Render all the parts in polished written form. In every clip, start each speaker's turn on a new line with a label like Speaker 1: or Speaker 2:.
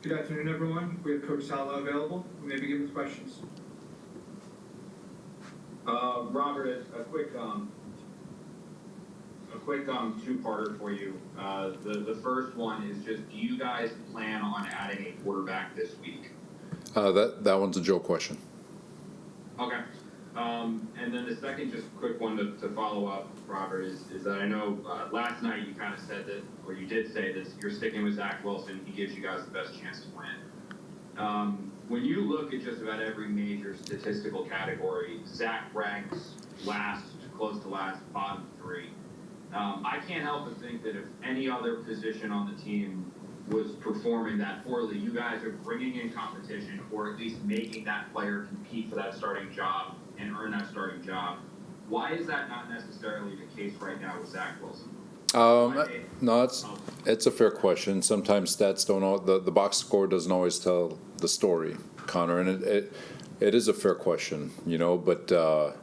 Speaker 1: Good afternoon, everyone. We have Coach Saleh available. We may begin with questions.
Speaker 2: Robert, a quick two-parter for you. The first one is just, do you guys plan on adding a quarterback this week?
Speaker 3: That one's a Joe question.
Speaker 2: Okay. And then the second, just quick one to follow up, Robert, is that I know last night you kind of said that, or you did say that you're sticking with Zach Wilson. He gives you guys the best chance to win. When you look at just about every major statistical category, Zach ranks last, close to last, bottom three. I can't help but think that if any other position on the team was performing that poorly, you guys are bringing in competition, or at least making that player compete for that starting job and earn that starting job. Why is that not necessarily the case right now with Zach Wilson?
Speaker 3: No, it's a fair question. Sometimes stats don't. The box score doesn't always tell the story, Connor, and it is a fair question, But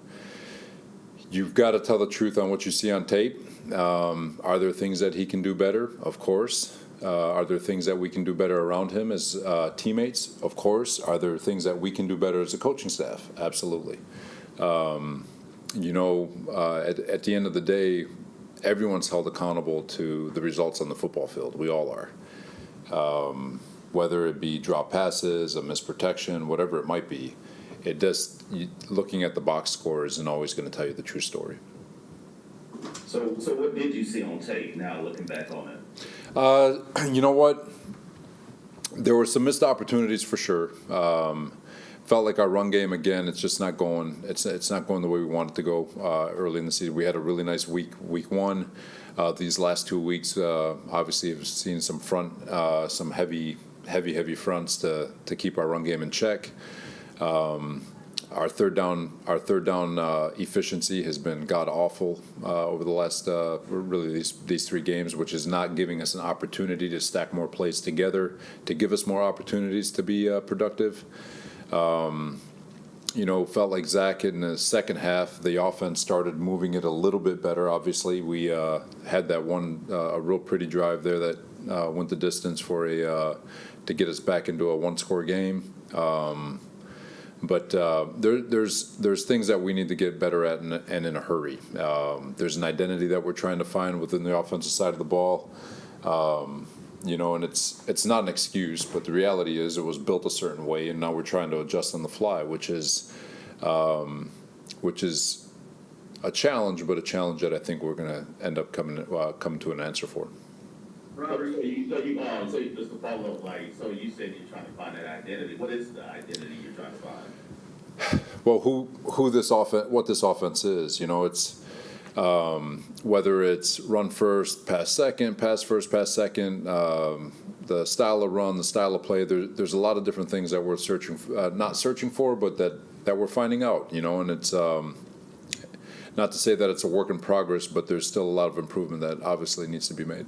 Speaker 3: you've got to tell the truth on what you see on tape. Are there things that he can do better? Of course. Are there things that we can do better around him as teammates? Of course. Are there things that we can do better as a coaching staff? Absolutely. At the end of the day, everyone's held accountable to the results on the football field. We all are. Whether it be drop passes, a misprotection, whatever it might be, looking at the box score isn't always going to tell you the true story.
Speaker 4: So what did you see on tape now looking back on it?
Speaker 3: You know what? There were some missed opportunities for sure. Felt like our run game again. It's just not going. It's not going the way we want it to go early in the season. We had a really nice week one. These last 2 weeks, obviously, have seen some heavy fronts to keep our run game in check. Our third down efficiency has been god awful over the last really these 3 games, which is not giving us an opportunity to stack more plays together to give us more opportunities to be productive. Felt like Zach in the second half, the offense started moving it a little bit better. Obviously, we had that one a real pretty drive there that went the distance for to get us back into a 1-score game. But there's things that we need to get better at and in a hurry. There's an identity that we're trying to find within the offensive side of the ball. And it's not an excuse, but the reality is it was built a certain way, and now we're trying to adjust on the fly, which is a challenge, but a challenge that I think we're going to end up coming to an answer for.
Speaker 4: Robert, so just to follow up, so you said you're trying to find that identity. What is the identity you're trying to find?
Speaker 3: Well, what this offense is, it's. Whether it's run first, pass second, pass first, pass second, the style of run, the style of play, there's a lot of different things that we're not searching for, but that we're finding out, and it's not to say that it's a work in progress, but there's still a lot of improvement that obviously needs to be made.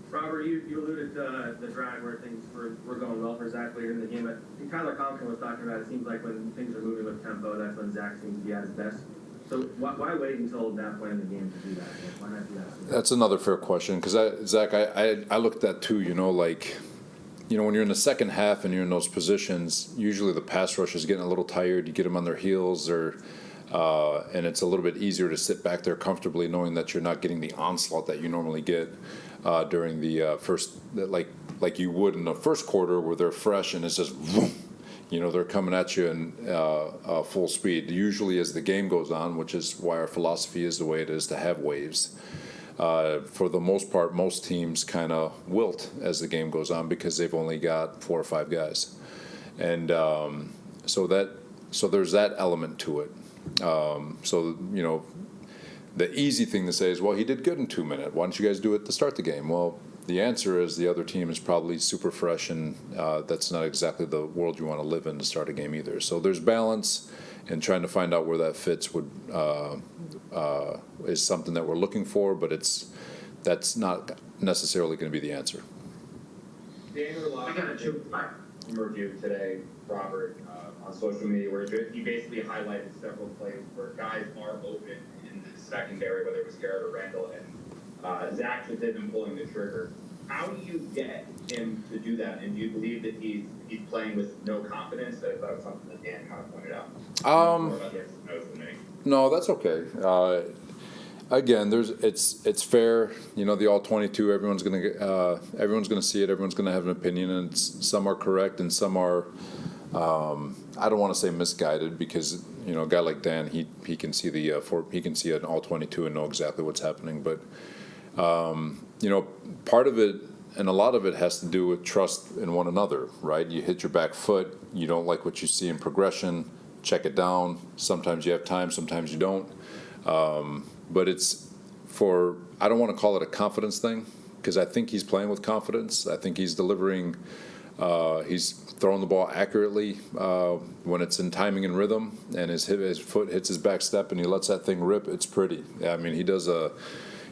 Speaker 5: Robert, you alluded to the drive where things were going well for Zach later in the game, but Tyler Conklin was talking about it seems like when things are moving with tempo, that's when Zach seems to be at his best. So why wait until that point in the game to do that? Why not do that?
Speaker 3: That's another fair question, because Zach, I looked at too. When you're in the second half and you're in those positions, usually the pass rush is getting a little tired. You get them on their heels, and it's a little bit easier to sit back there comfortably, knowing that you're not getting the onslaught that you normally get during the first, like you would in the first quarter, where they're fresh and it's just. Vroom, they're coming at you in full speed. Usually as the game goes on, which is why our philosophy is the way it is to have waves. For the most part, most teams kind of wilt as the game goes on because they've only got 4 or 5 guys. And so there's that element to it. The easy thing to say is, well, he did good in 2 minutes. Why don't you guys do it to start the game? Well, the answer is the other team is probably super fresh, and that's not exactly the world you want to live in to start a game either. So there's balance, and trying to find out where that fits is something that we're looking for, but that's not necessarily going to be the answer.
Speaker 2: Daniel, I got a review today, Robert, on social media, where you basically highlighted several plays where guys are open in the secondary, whether it was Garrett or Randall, and Zach just isn't pulling the trigger.
Speaker 6: how do you get him to do that? And do you believe that he's playing with no confidence? That was something that Dan kind of pointed out. More about the X's and O's than me.
Speaker 3: No, that's okay. Again, it's fair. You know, the all 22. Everyone's gonna see it. Everyone's gonna have an opinion, and some are correct and some are. I don't want to say misguided because you know a guy like Dan, he can see he can see an all 22 and know exactly what's happening. But you know, part of it and a lot of it has to do with trust in one another, right? You hit your back foot. You don't like what you see in progression. Check it down. Sometimes you have time. Sometimes you don't. But it's I don't want to call it a confidence thing because I think he's playing with confidence. I think he's delivering. He's throwing the ball accurately when it's in timing and rhythm, and his foot hits his back step, and he lets that thing rip. It's pretty. I mean,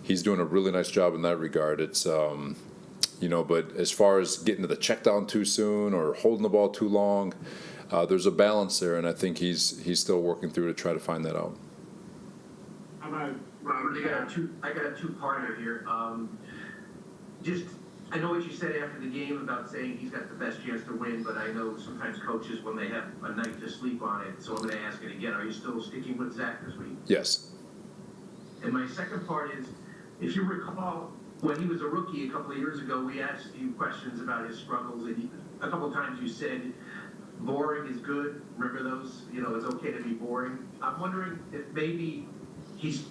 Speaker 3: he's doing a really nice job in that regard. It's you know, but as far as getting to the check down too soon or holding the ball too long, there's a balance there, and I think he's still working through to try to find that out.
Speaker 7: How about Robert? I got a two-parter here. I know what you said after the game about saying he's got the best chance to win, but I know sometimes coaches, when they have a night to sleep on it, so I'm going to ask it again. Are you still sticking with Zach this week?
Speaker 3: Yes.
Speaker 7: And my second part is, if you recall, when he was a rookie a couple of years ago, we asked you questions about his struggles, and a couple of times you said, boring is good. Remember those? You know, it's okay to be boring. I'm wondering if maybe he's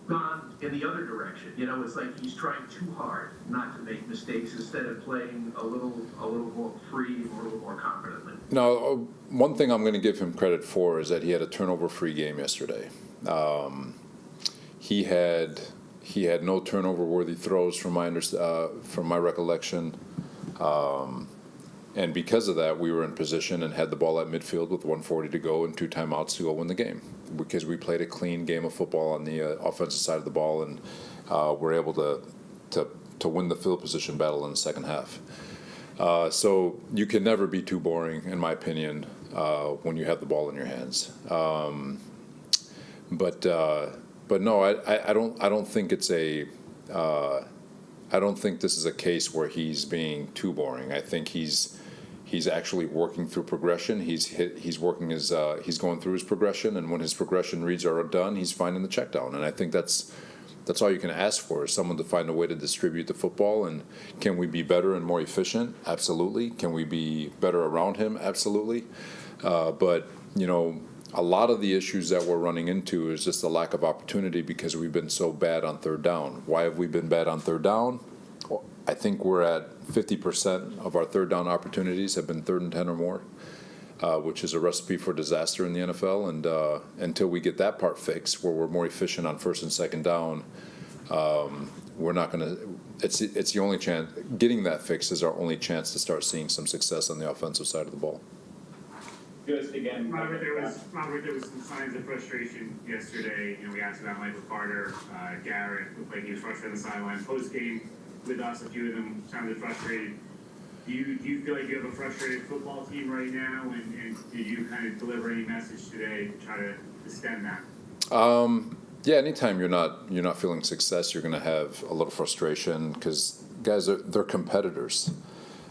Speaker 7: gone in the other direction. You know, it's like he's trying too hard not to make mistakes instead of playing a little more free or a little more confidently.
Speaker 3: Now, one thing I'm going to give him credit for is that he had a turnover-free game yesterday. He had no turnover-worthy throws from my recollection. And because of that, we were in position and had the ball at midfield with 1:40 to go and 2 timeouts to go win the game. Because we played a clean game of football on the offensive side of the ball, and we're able to win the field position battle in the second half. So you can never be too boring, in my opinion, when you have the ball in your hands. But no, I don't think it's I don't think this is a case where he's being too boring. I think he's actually working through progression. He's going through his progression, and when his progression reads are done, he's finding the check down. And I think that's all you can ask for is someone to find a way to distribute the football. And can we be better and more efficient? Absolutely. Can we be better around him? Absolutely. But you know, a lot of the issues that we're running into is just a lack of opportunity because we've been so bad on third down. Why have we been bad on third down? Well, I think we're at 50% of our third down opportunities have been 3rd and 10 or more, which is a recipe for disaster in the NFL. And until we get that part fixed, where we're more efficient on 1st and 2nd down, we're not going to. It's the only chance. Getting that fixed is our only chance to start seeing some success on the offensive side of the ball.
Speaker 6: Just again,
Speaker 7: Robert, there was some signs of frustration yesterday. You know, we asked about Michael Carter, Garrett, looked like he was frustrated on the sideline. Post game with us, a few of them sounded frustrated. Do you feel like you have a frustrated football team right now? And did you kind of deliver any message today to try to stem that?
Speaker 3: Yeah, anytime you're not feeling success, you're going to have a little frustration because guys they're competitors.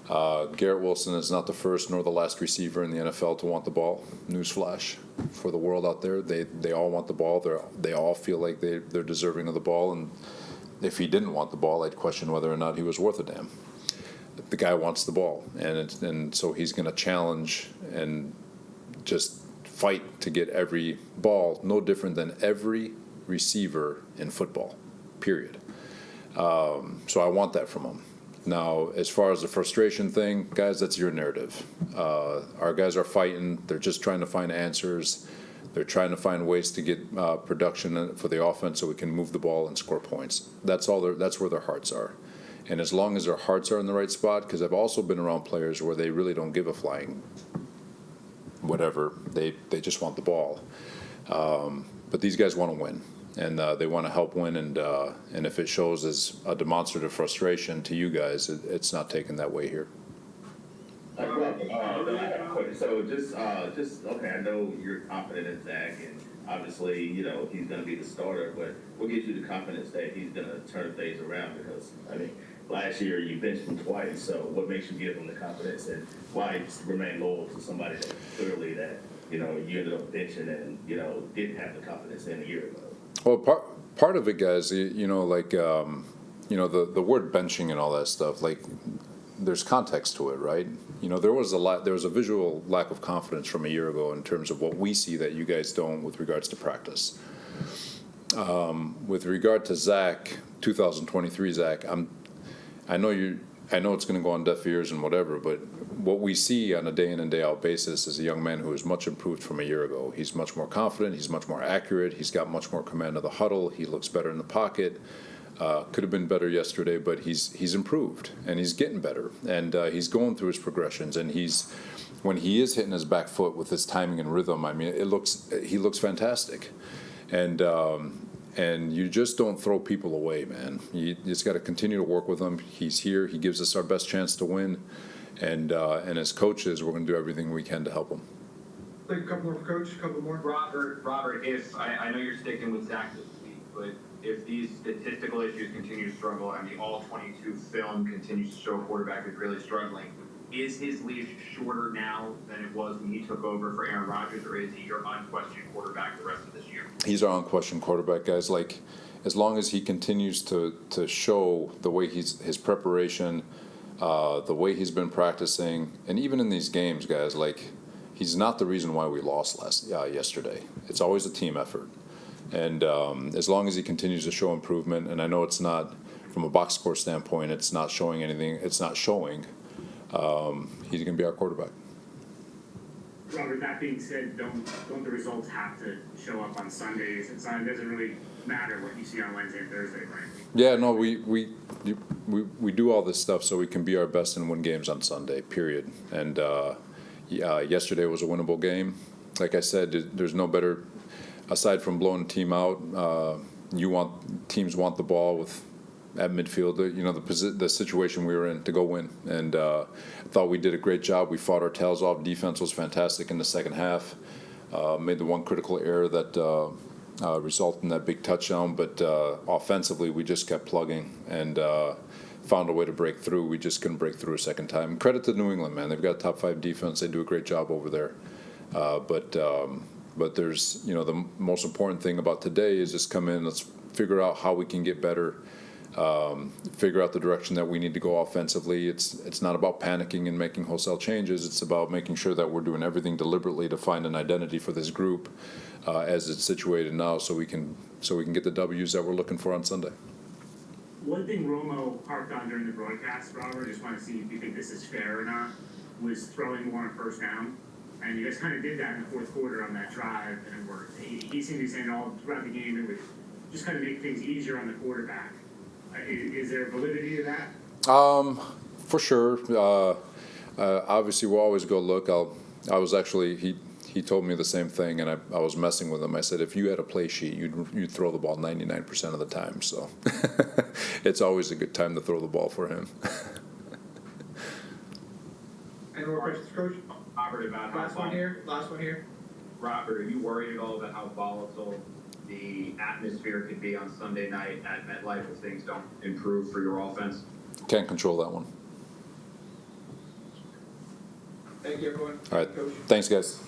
Speaker 3: Garrett Wilson is not the first nor the last receiver in the NFL to want the ball. Newsflash for the world out there. They all want the ball. They all feel like they're deserving of the ball. And if he didn't want the ball, I'd question whether or not he was worth a damn. The guy wants the ball, and so he's going to challenge and just fight to get every ball. No different than every receiver in football. Period. So I want that from him. Now, as far as the frustration thing, guys, that's your narrative. Our guys are fighting. They're just trying to find answers. They're trying to find ways to get production for the offense so we can move the ball and score points. That's where their hearts are. And as long as their hearts are in the right spot, because I've also been around players where they really don't give a flying whatever. They just want the ball. But these guys want to win. And they want to help win, and if it shows as a demonstrative frustration to you guys, it's not taken that way here.
Speaker 4: So just okay. I know you're confident in Zach, and obviously, you know, he's gonna be the starter, but what gives you the confidence that he's gonna turn things around? Because, I mean, last year you benched him twice, so what makes you give him the confidence, and why remain loyal to somebody that clearly that, you know, you ended up benching and, you know, didn't have the confidence in a year ago?
Speaker 3: Well, part of it, guys, you know, like, you know, the word benching and all that stuff, like, there's context to it, right? You know, there was a visual lack of confidence from a year ago in terms of what we see that you guys don't with regards to practice. With regard to Zach, 2023 Zach, I know it's going to go on deaf ears and whatever, but what we see on a day in and day out basis is a young man who is much improved from a year ago. He's much more confident. He's much more accurate. He's got much more command of the huddle. He looks better in the pocket. Could have been better yesterday, but he's improved and he's getting better, and he's going through his progressions, and when he is hitting his back foot with his timing and rhythm, I mean, he looks fantastic, and you just don't throw people away, man. You just got to continue to work with him. He's here. He gives us our best chance to win, and as coaches, we're going to do everything we can to help him.
Speaker 1: Take a couple more for Coach, a couple more.
Speaker 2: Robert, if I know you're sticking with Zach this week, but if these statistical issues continue to struggle and the all-22 film continues to show a quarterback is really struggling, is his leash shorter now than it was when he took over for Aaron Rodgers, or is he your unquestioned quarterback the rest of this year?
Speaker 3: He's our unquestioned quarterback, guys. Like, as long as he continues to show the way his preparation, the way he's been practicing, and even in these games, guys, like, he's not the reason why we lost yesterday. It's always a team effort. And as long as he continues to show improvement, and I know it's not, from a box score standpoint, it's not showing anything. It's not showing. He's going to be our quarterback.
Speaker 8: Robert, that being said, don't the results have to show up on Sundays? It doesn't really matter what you see on Wednesday and Thursday, right?
Speaker 3: Yeah, no, we do all this stuff so we can be our best and win games on Sunday, period. And yesterday was a winnable game. Like I said, there's no better, aside from blowing a team out, teams want the ball at midfield, you know, the situation we were in to go win. And I thought we did a great job. We fought our tails off. Defense was fantastic in the second half. Made the one critical error that resulted in that big touchdown. But offensively, we just kept plugging and found a way to break through. We just couldn't break through a second time. And credit to New England, man. They've got a top 5 defense. They do a great job over there. But there's, you know, the most important thing about today is just come in, let's figure out how we can get better, figure out the direction that we need to go offensively. It's not about panicking and making wholesale changes. It's about making sure that we're doing everything deliberately to find an identity for this group as it's situated now, so we can get the W's that we're looking for on Sunday.
Speaker 8: One thing Romo harped on during the broadcast, Robert, I just want to see if you think this is fair or not, was throwing more on first down. And you guys kind of did that in the fourth quarter on that drive, and it worked. He seemed to be saying all throughout the game it would just kind of make things easier on the quarterback. Is there validity to that?
Speaker 3: For sure. Obviously, we'll always go look. I was actually he told me the same thing, and I was messing with him. I said, if you had a play sheet, you'd throw the ball 99% of the time. So it's always a good time to throw the ball for him.
Speaker 1: Any more questions, Coach?
Speaker 2: Robert, about how
Speaker 1: Last one here.
Speaker 2: Robert, are you worried at all about how volatile the atmosphere could be on Sunday night at MetLife if things don't improve for your offense?
Speaker 3: Can't control that one.
Speaker 1: Thank you, everyone.
Speaker 3: All right.
Speaker 1: Coach.
Speaker 3: Thanks, guys.